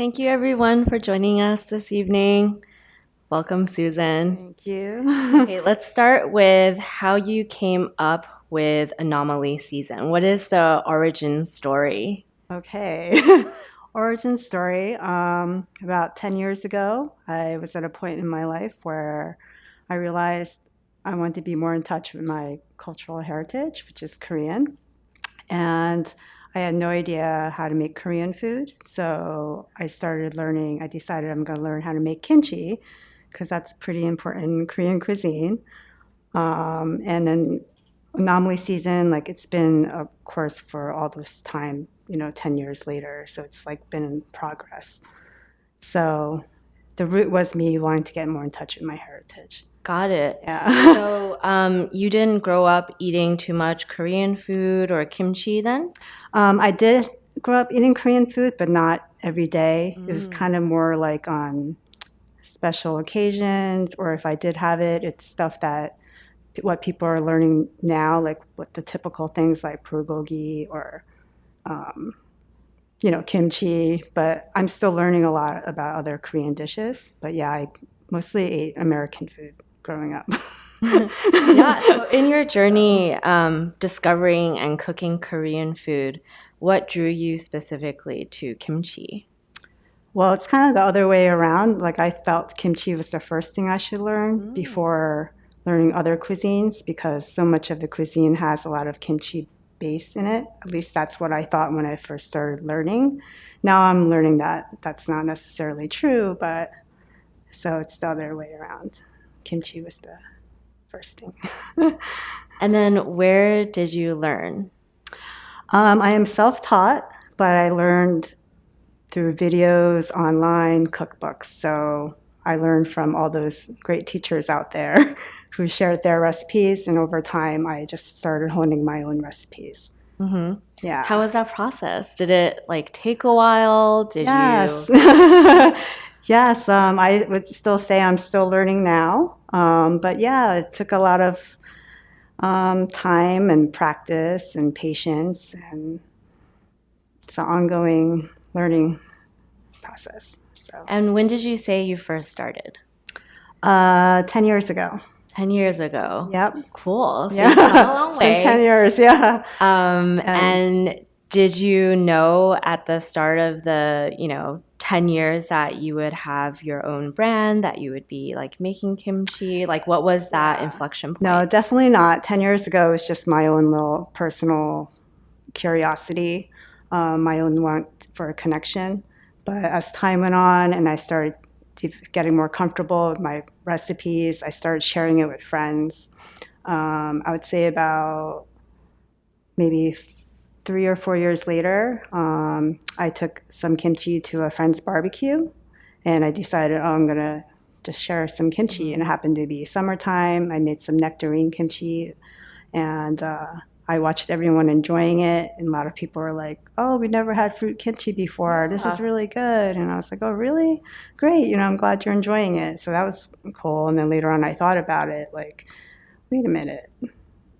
Thank you, everyone, for joining us this evening. Welcome, Susan. Thank you. Okay, let's start with how you came up with Anomaly season. What is the origin story? Okay. Origin story. About 10 years ago, I was at a point in my life where I realized I wanted to be more in touch with my cultural heritage, which is Korean. And I had no idea how to make Korean food. So I started learning. I decided I'm going to learn how to make kimchi because that's pretty important in Korean cuisine. And then Anomaly season, like it's been a course for all this time, 10 years later. So it's like been in progress. So the root was me wanting to get more in touch with my heritage. Got it. Yeah. So you didn't grow up eating too much Korean food or kimchi then? I did grow up eating Korean food, but not every day. It was kind of more like on special occasions, or if I did have it, it's stuff that what people are learning now, like what the typical things like bulgogi or kimchi. But I'm still learning a lot about other Korean dishes. But yeah, I mostly ate American food growing up. Yeah, so in your journey discovering and cooking Korean food, what drew you specifically to kimchi? Well, it's kind of the other way around. Like I felt kimchi was the first thing I should learn before learning other cuisines because so much of the cuisine has a lot of kimchi base in it. At least that's what I thought when I first started learning. Now I'm learning that that's not necessarily true, but so it's the other way around. Kimchi was the first thing. And then where did you learn? I am self-taught, but I learned through videos, online, cookbooks. So I learned from all those great teachers out there who shared their recipes. And over time, I just started honing my own recipes. Mm-hmm. Yeah. How was that process? Did it like take a while? Did Yes. you? Yes. I would still say I'm still learning now. But yeah, it took a lot of time and practice and patience. And it's an ongoing learning process. So, And when did you say you first started? 10 years ago. 10 years ago. Yep. Cool. So you've come a Yeah. long It's been 10 way. years. Yeah. And And did you know at the start of the, 10 years that you would have your own brand, that you would be like making kimchi? Like what was that yeah. inflection No, point? definitely not. 10 years ago, it was just my own little personal curiosity, my own want for a connection. But as time went on and I started getting more comfortable with my recipes, I started sharing it with friends. I would say about maybe 3 or 4 years later, I took some kimchi to a friend's barbecue and I decided, oh, I'm going to just share some kimchi. And it happened to be summertime. I made some nectarine kimchi and I watched everyone enjoying it. And a lot of people were like, oh, we never had fruit kimchi before. This is Yeah. really good. And I was like, oh, really? Great. I'm glad you're enjoying it. So that was cool. And then later on, I thought about it like, wait a minute.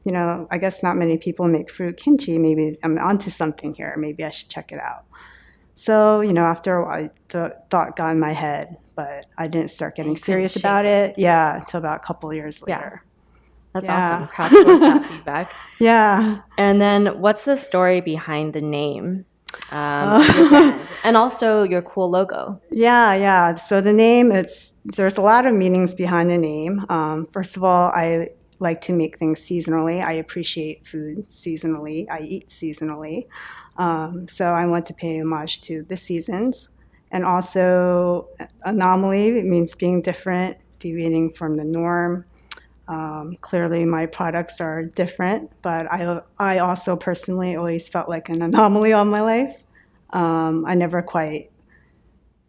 I guess not many people make fruit kimchi. Maybe I'm onto something here. Maybe I should check it out. So, after a while, the thought got in my head, but I didn't start getting You couldn't serious shake about it. it. Yeah, until about a couple of years Yeah. later. That's Yeah. awesome. Crowdsource that feedback. Yeah. And then what's the story behind the name of your Uh, brand and also your cool logo? yeah. So the name, there's a lot of meanings behind the name. First of all, I like to make things seasonally. I appreciate food seasonally. I eat seasonally. So I want to pay homage to the seasons. And also, anomaly, it means being different, deviating from the norm. Clearly, my products are different, but I also personally always felt like an anomaly all my life. I never quite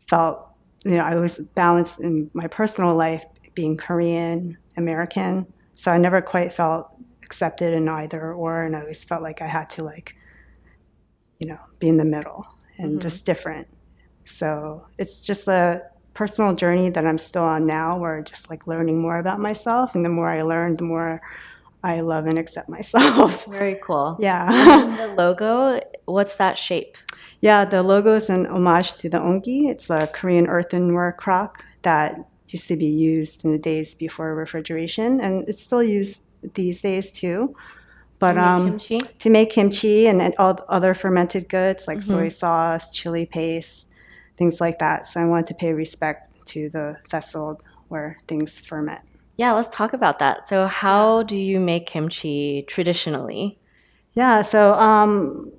felt, I was balanced in my personal life being Korean, American. So I never quite felt accepted in either or, and I always felt like I had to be in the middle and just different. So it's just a personal journey that I'm still on now where just like learning more about myself. And the more I learn, the more I love and accept myself. Very cool. Yeah. And then the logo, what's that shape? Yeah, the logo is an homage to the ongi. It's a Korean earthenware crock that used to be used in the days before refrigeration, and it's still used these days too. But To make kimchi? to make kimchi and all the other fermented goods like soy Mm-hmm. sauce, chili paste, things like that. So I wanted to pay respect to the vessel where things ferment. Yeah, let's talk about that. So, how do you make kimchi traditionally? Yeah, so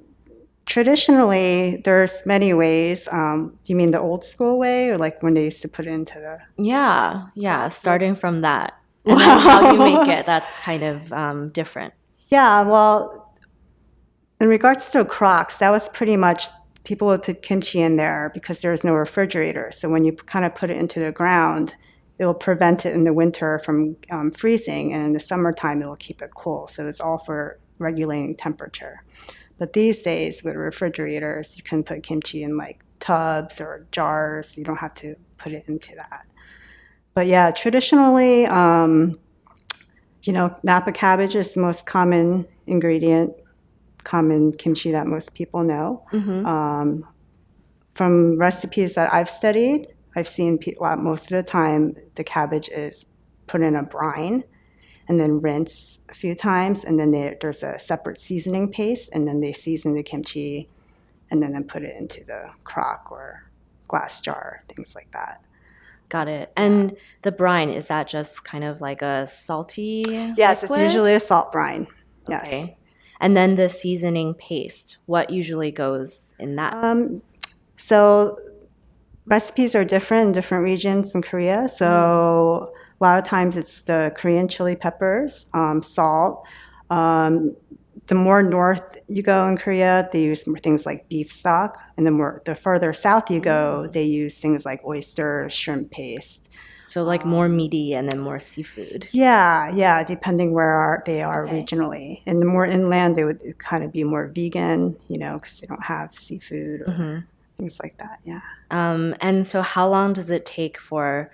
traditionally there's many ways. Do you mean the old school way or like when they used to put it into the Yeah, crock? starting from that. And then how you make it, that's kind of different. Yeah, well, in regards to the crocks, that was pretty much people would put kimchi in there because there was no refrigerator. So when you kind of put it into the ground, it will prevent it in the winter from freezing, and in the summertime, it will keep it cool. So it's all for regulating temperature. But these days, with refrigerators, you can put kimchi in like tubs or jars. You don't have to put it into that. But yeah, traditionally, Napa cabbage is the most common ingredient, common kimchi that most people know. Mm-hmm. From recipes that I've studied, I've seen most of the time the cabbage is put in a brine and then rinse a few times, and then there's a separate seasoning paste, and then they season the kimchi and then put it into the crock or glass jar, things like that. Got it. And the brine, is that just kind of like a salty Yes, it's liquid? usually a salt brine. Yes. Okay. And then the seasoning paste, what usually goes in that? So recipes are different in different regions in Korea. So a lot of times it's the Korean chili peppers, salt. The more north you go in Korea, they use more things like beef stock, and the further south you go, they use things like oyster, shrimp paste. So like more meaty and then more seafood. Yeah, depending where they are Okay. regionally. And the more inland, they would kind of be more vegan, because they don't have seafood or things like that. Yeah. And so how long does it take for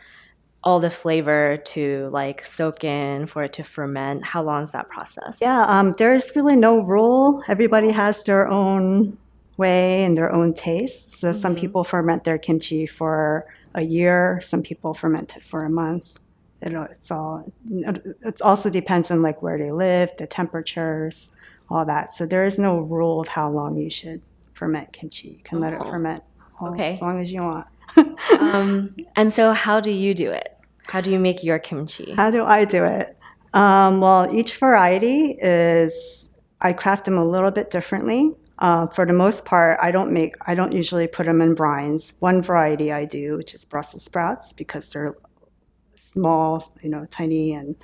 all the flavor to like soak in, for it to ferment? How long is that process? Yeah, there's really no rule. Everybody has their own way and their own taste. So some people ferment their kimchi for a year. Some people ferment it for a month. It also depends on like where they live, the temperatures, all that. So there is no rule of how long you should ferment kimchi. You can let it ferment as Okay. long as you want. And so how do you do it? How do you make your kimchi? How do I do it? Well, each variety I craft them a little bit differently. For the most part, I don't usually put them in brines. One variety I do, which is Brussels sprouts, because they're small, tiny, and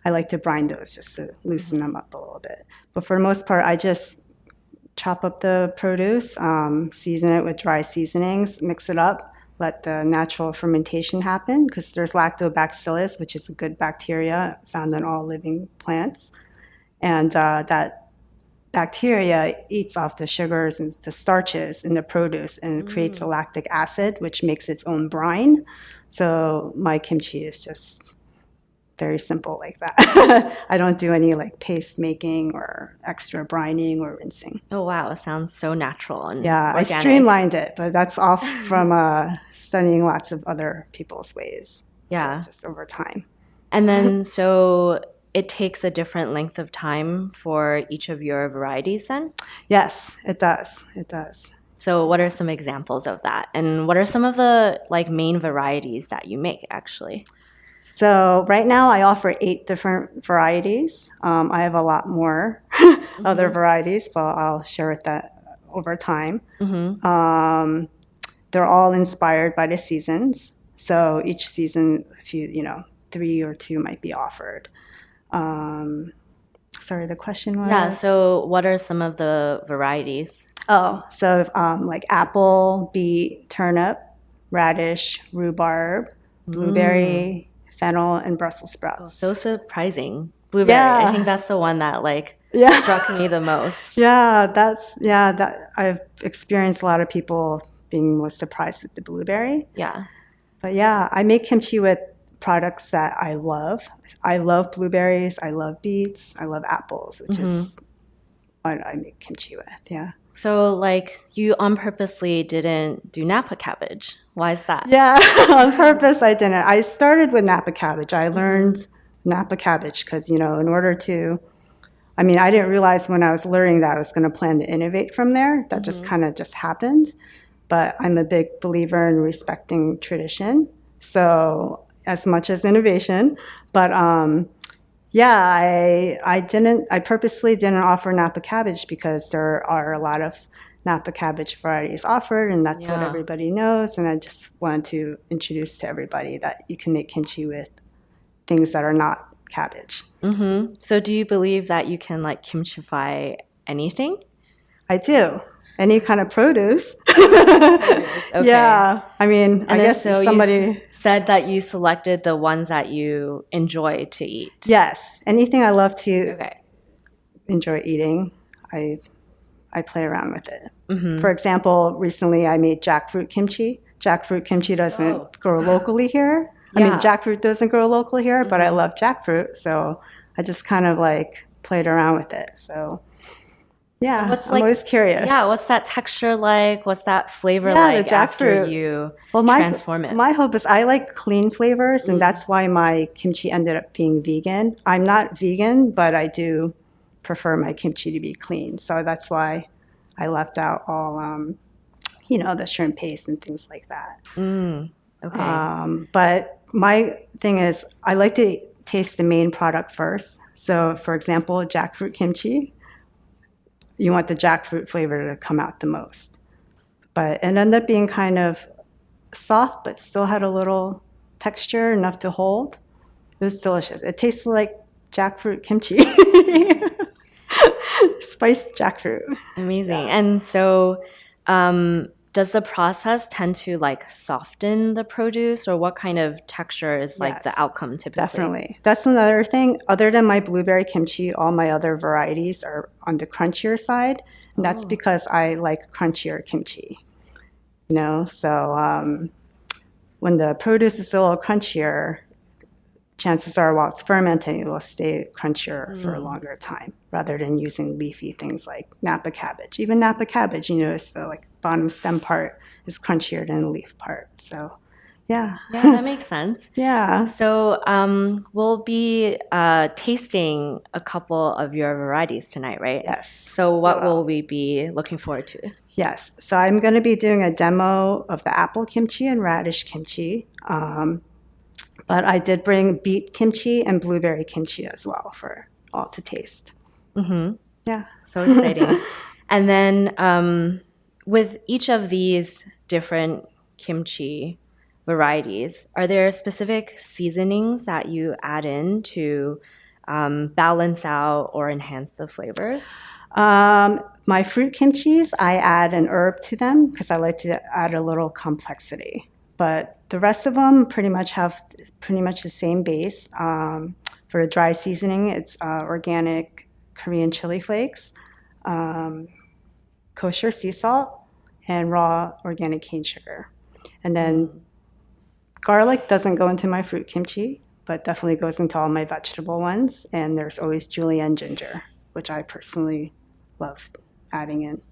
I like to brine those just to loosen them up a little bit. But for the most part, I just chop up the produce, season it with dry seasonings, mix it up, let the natural fermentation happen, because there's lactobacillus, which is a good bacteria found in all living plants. And that bacteria eats off the sugars and the starches in the produce and creates a lactic acid, which makes its own brine. So my kimchi is just very simple like that. I don't do any like paste making or extra brining or rinsing. Oh wow, it sounds so natural and Yeah, I organic. streamlined it, but that's all from studying lots of other people's ways. Yeah. So just over time. And then so it takes a different length of time for each of your varieties then? Yes, it does. It does. So what are some examples of that? And what are some of the like main varieties that you make actually? So right now I offer 8 different varieties. I have a lot more other varieties, but I'll share with that over time. They're all inspired by the seasons. So each season, 3 or 2 might be offered. Sorry, the question was? Yeah, so what are some of the varieties? Like apple, beet, turnip, radish, rhubarb, blueberry, fennel, and Brussels sprouts. So surprising. Blueberry. Yeah. I think that's the one that like Yeah. struck me the most. That I've experienced a lot of people being most surprised with the blueberry. Yeah. But yeah, I make kimchi with products that I love. I love blueberries. I love beets. I love apples, which is what I make kimchi with. Yeah. So, like, you on purposely didn't do Napa cabbage. Why is that? Yeah, on purpose I didn't. I started with Napa cabbage. I learned Napa cabbage because, in order to, I didn't realize when I was learning that I was going to plan to innovate from there. That just kind of just happened. But I'm a big believer in respecting tradition. So as much as innovation, but yeah, I purposely didn't offer Napa cabbage because there are a lot of Napa cabbage varieties offered, and that's what Yeah. everybody knows. And I just wanted to introduce to everybody that you can make kimchi with things that are not cabbage. So, do you believe that you can like kimchify anything? I do. Any kind of produce. Okay. Yeah. I And then guess so somebody. said that you selected the ones that you enjoy to eat. Yes. Anything I love to Okay. enjoy eating, I play around with it. For example, recently I made jackfruit kimchi. Jackfruit kimchi doesn't grow locally here. Yeah. Jackfruit doesn't grow locally here, but I love jackfruit, so I just kind of like played around with it. So yeah, What's I'm always curious. Yeah, what's that texture like? What's that flavor Yeah, the like after jackfruit. you Well, transform it? my hope is I like clean flavors, and that's why my kimchi ended up being vegan. I'm not vegan, but I do prefer my kimchi to be clean. So that's why I left out all, the shrimp paste and things like that. Okay. But my thing is I like to taste the main product first. So, for example, jackfruit kimchi, you want the jackfruit flavor to come out the most. But it ended up being kind of soft, but still had a little texture enough to hold. It was delicious. It tasted like jackfruit kimchi. Spiced jackfruit. Amazing. And so, does the process tend to like soften the produce, or what kind of texture is like Yes, the outcome typically? definitely. That's another thing. Other than my blueberry kimchi, all my other varieties are on the crunchier side. And that's because I like crunchier kimchi. So when the produce is a little crunchier, chances are while it's fermenting, it will stay crunchier for a longer time rather than using leafy things like Napa cabbage. Even Napa cabbage, it's the bottom stem part is crunchier than the leaf part. So, yeah. Yeah, that makes sense. Yeah. So, we'll be tasting a couple of your varieties tonight, right? Yes. So, what will we be looking forward to? Yes. So I'm going to be doing a demo of the apple kimchi and radish kimchi. But I did bring beet kimchi and blueberry kimchi as well for all to taste. Yeah. So exciting. And then with each of these different kimchi varieties, are there specific seasonings that you add in to balance out or enhance the flavors? My fruit kimchis, I add an herb to them because I like to add a little complexity. But the rest of them pretty much have the same base. For the dry seasoning, it's organic Korean chili flakes, kosher sea salt, and raw organic cane sugar. And then garlic doesn't go into my fruit kimchi, but definitely goes into all my vegetable ones. And there's always julienne ginger, which I personally love adding in.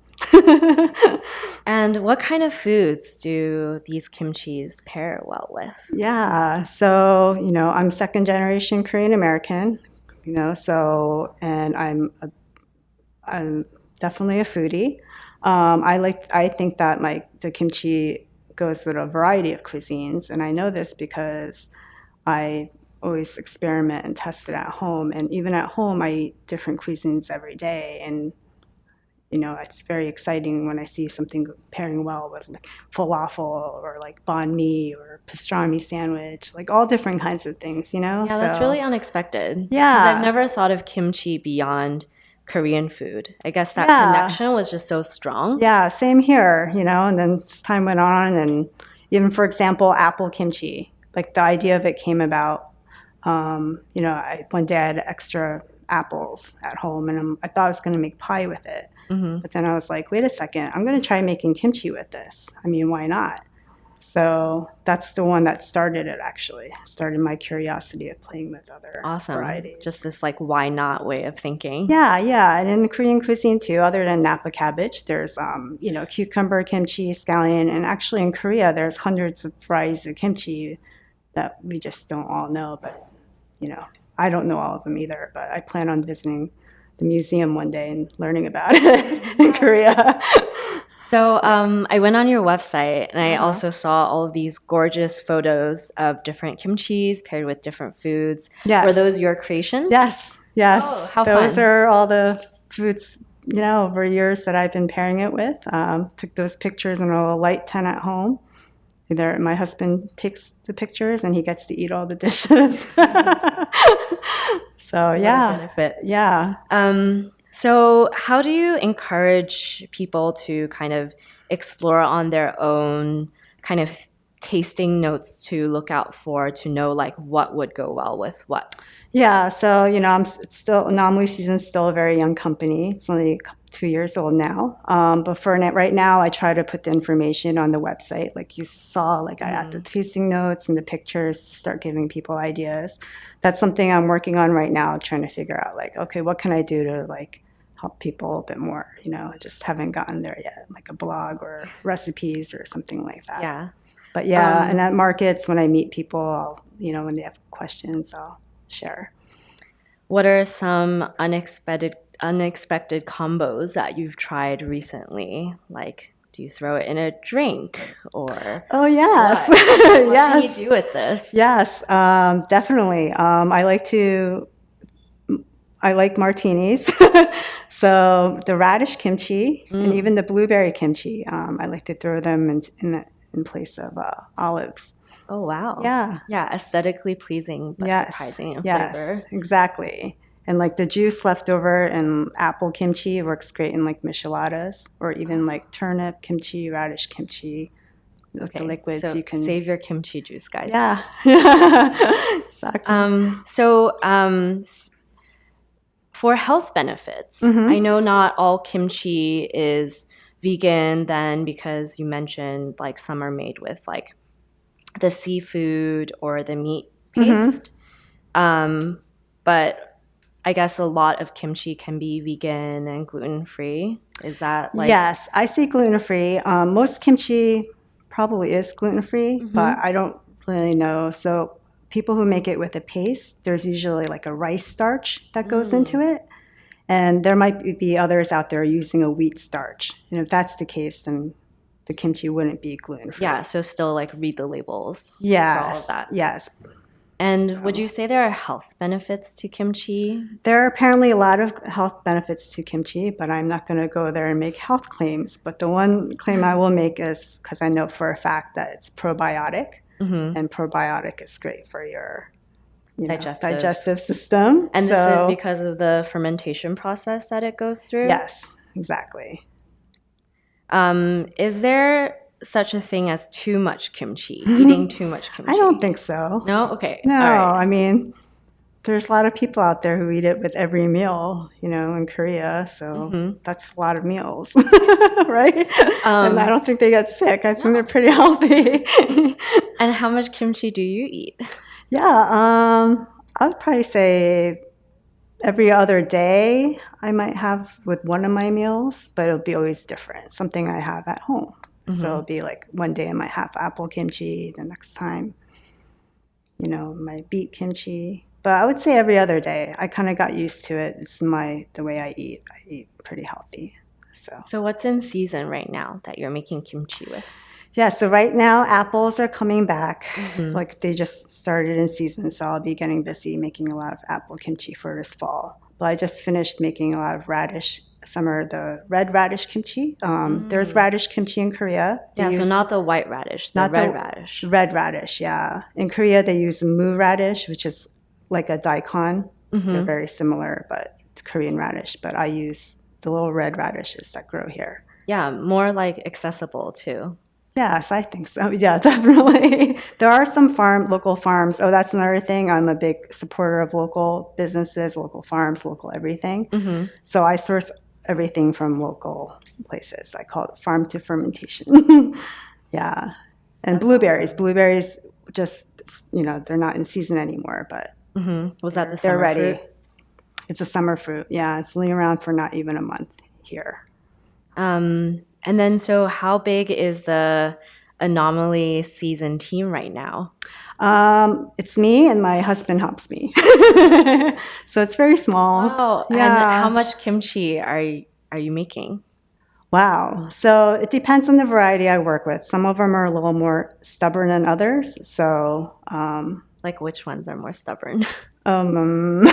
And what kind of foods do these kimchis pair well with? Yeah, so I'm second generation Korean American, and I'm definitely a foodie. I think that the kimchi goes with a variety of cuisines, and I know this because I always experiment and test it at home, and even at home I eat different cuisines every day, and it's very exciting when I see something pairing well with like falafel or like banh mi or pastrami sandwich, like all different kinds of things, Yeah, that's really unexpected. Yeah. 'Cause I've never thought of kimchi beyond Korean food. I guess that connection was just so strong. Yeah, same here, and then as time went on, and even, for example, apple kimchi, like the idea of it came about, one day I had extra apples at home, and I thought I was going to make pie with it. But then I was like, wait a second, I'm going to try making kimchi with this. Why not? So that's the one that started it, actually. Started my curiosity of playing with other Awesome. varieties. Just this like why not way of thinking. Yeah. And in Korean cuisine too, other than Napa cabbage, there's cucumber kimchi, scallion, and actually in Korea there's hundreds of varieties of kimchi that we just don't all know. But I don't know all of them either. But I plan on visiting the museum one day and learning about it in Korea. So I went on your website and I also saw all of these gorgeous photos of different kimchis paired with different foods. Yes. Were those your creations? Yes. Oh, how Those fun. are all the foods, over years that I've been pairing it with. Took those pictures in a light tent at home. Either my husband takes the pictures and he gets to eat all the dishes. So, yeah. What a benefit. Yeah. So how do you encourage people to kind of explore on their own kind of tasting notes to look out for to know like what would go well with what? Yeah, so Anomaly Season's still a very young company. It's only 2 years old now. But for right now, I try to put the information on the website, like you saw. Like I add the tasting notes and the pictures to start giving people ideas. That's something I'm working on right now, trying to figure out like, okay, what can I do to like help people a bit more? I just haven't gotten there yet, like a blog or recipes or something like that. Yeah. But yeah, and at markets when I meet people, when they have questions, I'll share. What are some unexpected combos that you've tried recently? Like, do you throw it in a drink or? Oh yes, What yes. can you do with this? Yes, definitely. I like martinis. So the radish kimchi and even the blueberry kimchi, I like to throw them in place of olives. Oh, wow. Yeah. Yeah, aesthetically pleasing, but surprising in flavor. Yes, exactly. And like the juice left over in apple kimchi works great in like micheladas or even like turnip kimchi, radish kimchi. With the liquids, so you can save your kimchi juice, guys. Yeah. Exactly. For health benefits, I know not all kimchi is vegan then because you mentioned like some are made with like the seafood or the meat paste. But I guess a lot of kimchi can be vegan and gluten-free. Is that like... Yes, I see gluten-free. Most kimchi probably is gluten-free, but I don't really know. So people who make it with a paste, there's usually like a rice starch that goes into it. And there might be others out there using a wheat starch. And if that's the case, then the kimchi wouldn't be gluten-free. Yeah, so still like read the labels for all of that. Yes. And would you say there are health benefits to kimchi? There are apparently a lot of health benefits to kimchi, but I'm not going to go there and make health claims. But the one claim I will make is because I know for a fact that it's probiotic, and probiotic is great for your digestive system. And this is because of the fermentation process that it goes through? Yes, exactly. Is there such a thing as too much kimchi, eating too much kimchi? I don't think so. No? Okay. No, all right. I mean, there's a lot of people out there who eat it with every meal, in Korea. So that's a lot of meals, right? And I don't think they get sick. I think they're pretty healthy. And how much kimchi do you eat? Yeah, I would probably say every other day I might have with one of my meals, but it'll be always different, something I have at home. So it'll be like one day I might have apple kimchi, the next time, my beet kimchi. But I would say every other day. I kind of got used to it. It's the way I eat. I eat pretty healthy. So what's in season right now that you're making kimchi with? Yeah, so right now apples are coming back. Like they just started in season, so I'll be getting busy making a lot of apple kimchi for this fall. But I just finished making a lot of the red radish kimchi. There's radish kimchi in Korea. So not the white radish, the red radish. Red radish, yeah. In Korea, they use mu radish, which is like a daikon. They're very similar, but it's Korean radish. But I use the little red radishes that grow here. Yeah, more like accessible too. Yes, I think so. Yeah, definitely. There are some local farms. Oh, that's another thing. I'm a big supporter of local businesses, local farms, local everything. So I source everything from local places. I call it farm to fermentation. Yeah. And blueberries. Blueberries just, they're not in season anymore, but Was that the they're summer ready. fruit? It's a summer fruit. Yeah, it's only around for not even a month here. And then, so how big is the Anomaly season team right now? It's me and my husband helps me. So it's very small. Oh, and how Yeah. much kimchi are you making? Wow. So it depends on the variety I work with. Some of them are a little more stubborn than others. So, Like, which ones are more stubborn? um,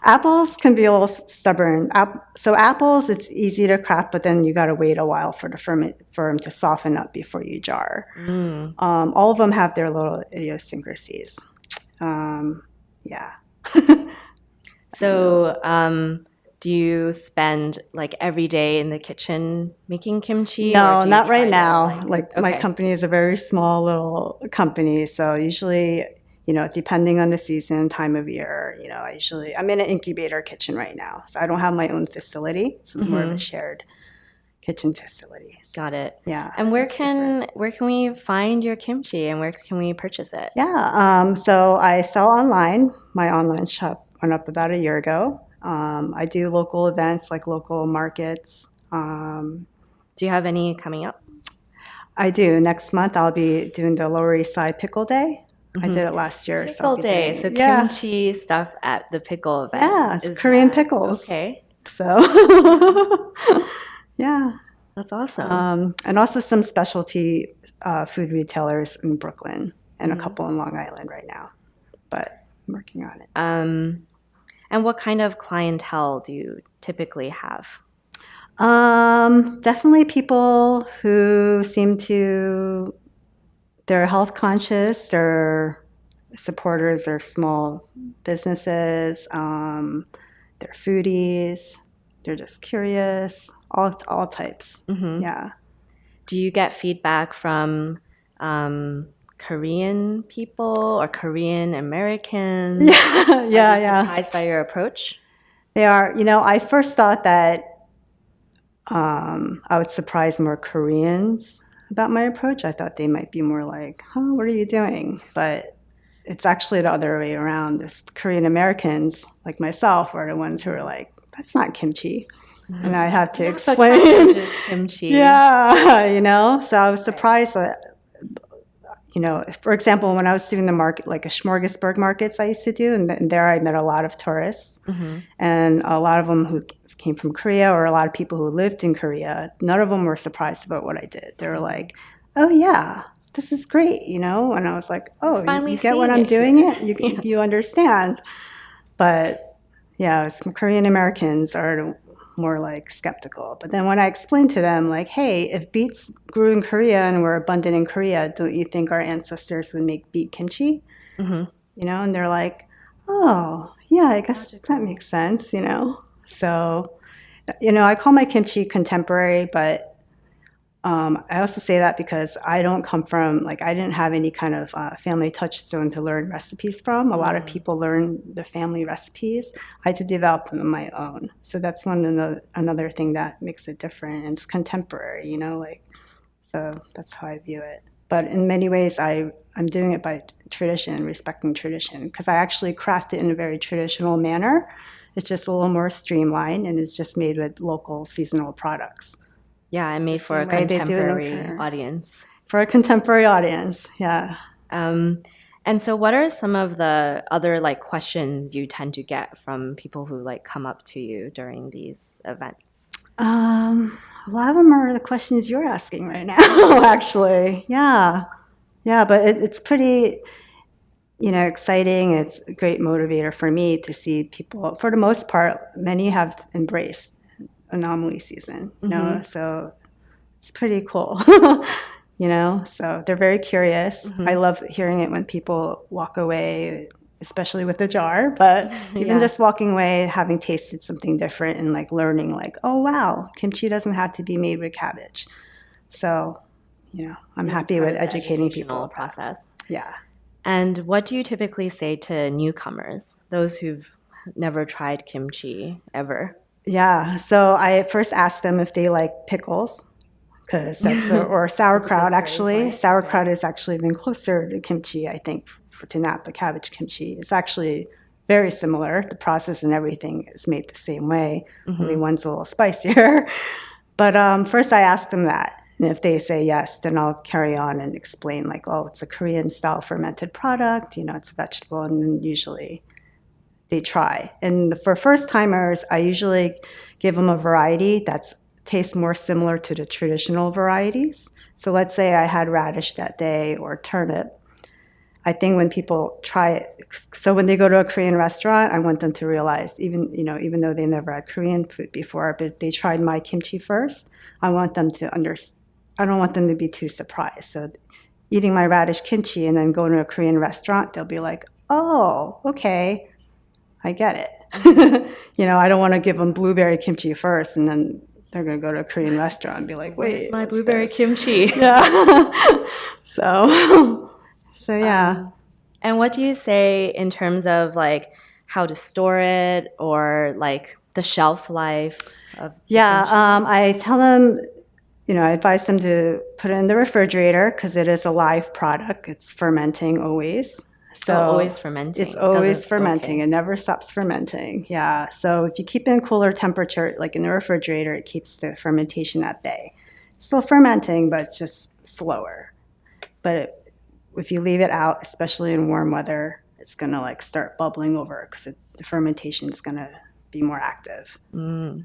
apples can be a little stubborn. So apples, it's easy to crack, but then you got to wait a while for them to soften up before you jar. All of them have their little idiosyncrasies. Yeah. So, do you spend like every day in the kitchen making kimchi, or No, do you not right try to now. Like my okay. company is a very small little company, so usually, depending on the season, time of year, I'm in an incubator kitchen right now, so I don't have my own facility. It's more of a shared kitchen facility. So, Got it. yeah. And where it's different. can we find your kimchi, and where can we purchase it? Yeah. So I sell online. My online shop went up about a year ago. I do local events like local markets. Do you have any coming up? I do. Next month, I'll be doing the Lower East Side Pickle Day. I did it last year, so I'll Pickle be day. doing So it. Yeah. kimchi stuff at the pickle event. Yeah, it's Is Korean that pickles. okay? So, yeah. That's awesome. And also some specialty food retailers in Brooklyn and a couple in Long Island right now. But I'm working on it. And what kind of clientele do you typically have? Definitely people who they're health conscious, they're supporters of small businesses, they're foodies, they're just curious, all types. Yeah. Do you get feedback from Korean people or Korean Americans? Yeah, Are yeah, they yeah. surprised by your approach? They are. I first thought that I would surprise more Koreans about my approach. I thought they might be more like, "Oh, what are you doing?" But it's actually the other way around. There's Korean Americans like myself are the ones who are like, "That's not kimchi," and I have to explain. Cabbage is kimchi. Yeah. So I was surprised that. For example, when I was doing the market, like a smorgasbord markets I used to do, and there I met a lot of tourists, and a lot of them who came from Korea or a lot of people who lived in Korea, none of them were surprised about what I did. They were like, oh, yeah, this is great, And I was like, oh, you get what I'm doing it? You understand. But yeah, some Korean Americans are more like skeptical. But then when I explained to them, like, hey, if beets grew in Korea and were abundant in Korea, don't you think our ancestors would make beet kimchi? And they're like, oh, yeah, I guess that makes sense, So, I call my kimchi contemporary, but I also say that because I don't come from, I didn't have any kind of family touchstone to learn recipes from. A lot of people learn the family recipes. I had to develop them on my own. So that's another thing that makes it different. And it's contemporary, so that's how I view it. But in many ways, I'm doing it by tradition, respecting tradition, because I actually craft it in a very traditional manner. It's just a little more streamlined, and it's just made with local seasonal products. Yeah, and made for a contemporary audience. For a contemporary audience, yeah. And so what are some of the other questions you tend to get from people who come up to you during these events? A lot of them are the questions you're asking right now, actually. Yeah. Yeah, but it's pretty, exciting. It's a great motivator for me to see people, for the most part, many have embraced Anomaly season, so it's pretty cool, so they're very curious. I love hearing it when people walk away, especially with a jar, but even just walking away, having tasted something different and learning oh, wow, kimchi doesn't have to be made with cabbage. So, I'm happy with educating people. Process. Yeah. And what do you typically say to newcomers, those who've never tried kimchi ever? Yeah, so I first asked them if they like pickles. because that's or sauerkraut. Actually, point. sauerkraut is actually even closer to kimchi. I think to Napa cabbage kimchi. It's actually very similar. The process and everything is made the same way. Only one's a little spicier. But first, I ask them that. And if they say yes, then I'll carry on and explain, like, oh, it's a Korean style fermented product, it's a vegetable, and then usually they try. And for first timers, I usually give them a variety that tastes more similar to the traditional varieties. So let's say I had radish that day or turnip. I think when people try it, so when they go to a Korean restaurant, I want them to realize, even though they never had Korean food before, but they tried my kimchi first, I want them to understand. I don't want them to be too surprised. So eating my radish kimchi and then going to a Korean restaurant, they'll be like, oh, okay, I get it. I don't want to give them blueberry kimchi first and then they're going to go to a Korean restaurant and be like, wait, where's my blueberry kimchi? Yeah. So yeah. And what do you say in terms of like how to store it or like the shelf life of the kimchi? I tell them, I advise them to put it in the refrigerator because it is a live product. It's fermenting always. So always fermenting. It's always fermenting. Okay. It never stops fermenting. Yeah. So if you keep it in cooler temperature, like in the refrigerator, it keeps the fermentation at bay. It's still fermenting, but it's just slower. But if you leave it out, especially in warm weather, it's going to like start bubbling over because the fermentation is going to be more active.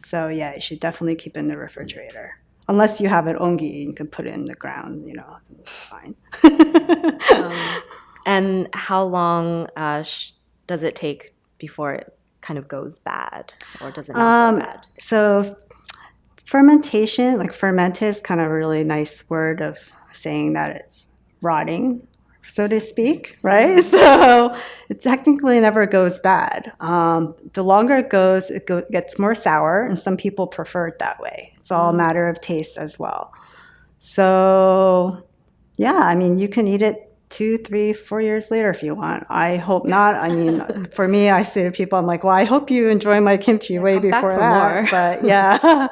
So yeah, you should definitely keep it in the refrigerator. Unless you have an ongi, you can put it in the ground, it's fine. And how long does it take before it kind of goes bad, or does it not go bad? So fermentation, like fermented, is kind of a really nice word of saying that it's rotting, so to speak, right? So it technically never goes bad. The longer it goes, gets more sour, and some people prefer it that way. It's all a matter of taste as well. So yeah, I mean, you can eat it 2, 3, 4 years later if you want. I hope not. I mean, for me, I say to people, I'm like, well, I hope you enjoy my kimchi way before that. More. But yeah,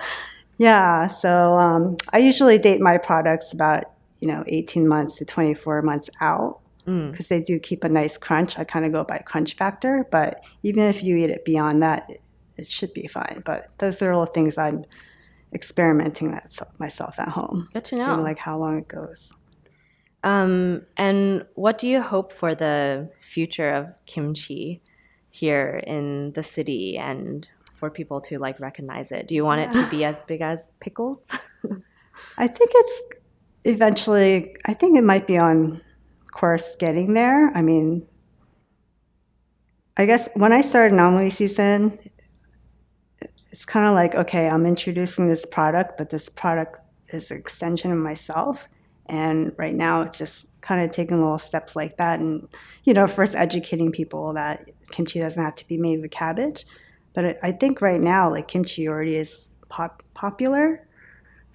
yeah. So I usually date my products about 18 months to 24 months out because they do keep a nice crunch. I kind of go by crunch factor, but even if you eat it beyond that, it should be fine. But those are all things I'm experimenting myself at home. Good to know. Seeing like how long it goes. And what do you hope for the future of kimchi here in the city and for people to like recognize it? Do you want it to be as big as pickles? I think it's eventually, I think it might be on course getting there. I mean, I guess when I started Anomaly season, it's kind of like, okay, I'm introducing this product, but this product is an extension of myself. And right now it's just kind of taking little steps like that. And, first educating people that kimchi doesn't have to be made with cabbage. But I think right now, like kimchi already is popular.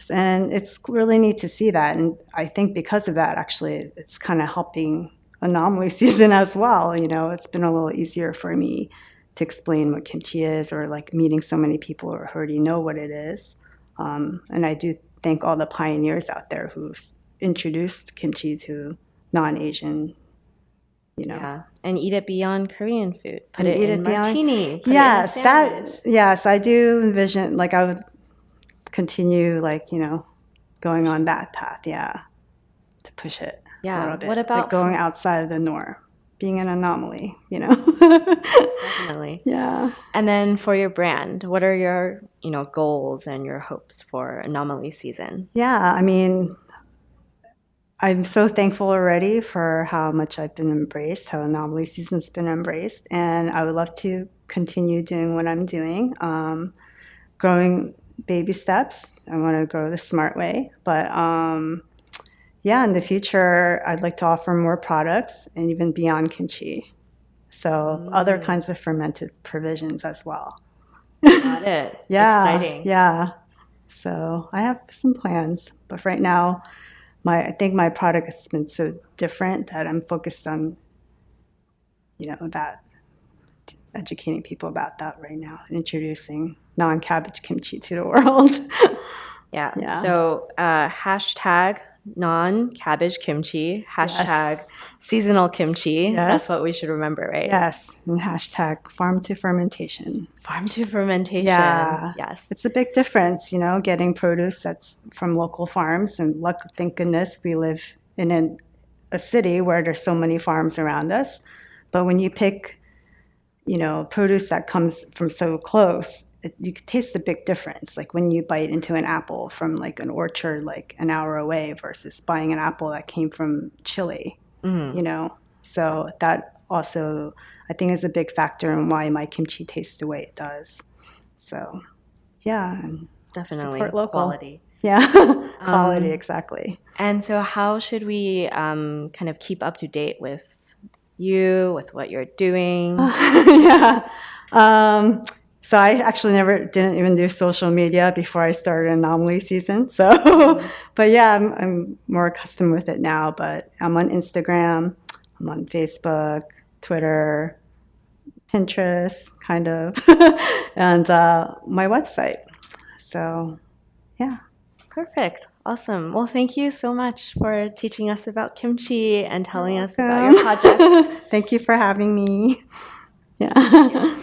And it's really neat to see that. And I think because of that, actually, it's kind of helping Anomaly season as well. It's been a little easier for me to explain what kimchi is or like meeting so many people who already know what it is. And I do thank all the pioneers out there who've introduced kimchi to non-Asian, Yeah, and eat it beyond Korean food. Put it in martini. Yes, yes, I do envision, like I would continue, like, going on that path, to push it a little bit. What about like going outside of the norm, being an anomaly, Definitely. Yeah. And then for your brand, what are your, goals and your hopes for Anomaly season? Yeah, I mean, I'm so thankful already for how much I've been embraced, how Anomaly season's been embraced, and I would love to continue doing what I'm doing, growing baby steps. I want to grow the smart way, but in the future, I'd like to offer more products and even beyond kimchi, so other kinds of fermented provisions as well. Got it. Exciting. Yeah. So I have some plans, but right now, I think my product has been so different that I'm focused on, that educating people about that right now, introducing non-cabbage kimchi to the world. Yeah. Yeah. So hashtag non-cabbage kimchi, Yes. hashtag seasonal kimchi. That's Yes. what we should remember, right? Yes. And hashtag farm to fermentation. Farm to fermentation. Yeah. Yes. It's a big difference, getting produce that's from local farms. And thank goodness we live in a city where there's so many farms around us. But when you pick, produce that comes from so close, you can taste the big difference. Like when you bite into an apple from like an orchard like an hour away versus buying an apple that came from Chile, So that also, I think, is a big factor in why my kimchi tastes the way it does. So, yeah, and Definitely. support local. Quality. Yeah, quality, exactly. And so how should we kind of keep up to date with you, with what you're doing? Yeah. So I actually didn't even do social media before I started Anomaly season. So, but yeah, I'm more accustomed with it now. But I'm on Instagram, I'm on Facebook, Twitter, Pinterest, kind of, and my website. So, yeah. Perfect. Awesome. Well, thank you so much for teaching us about kimchi and telling us about Welcome. your projects. Thank you for having me. Yeah.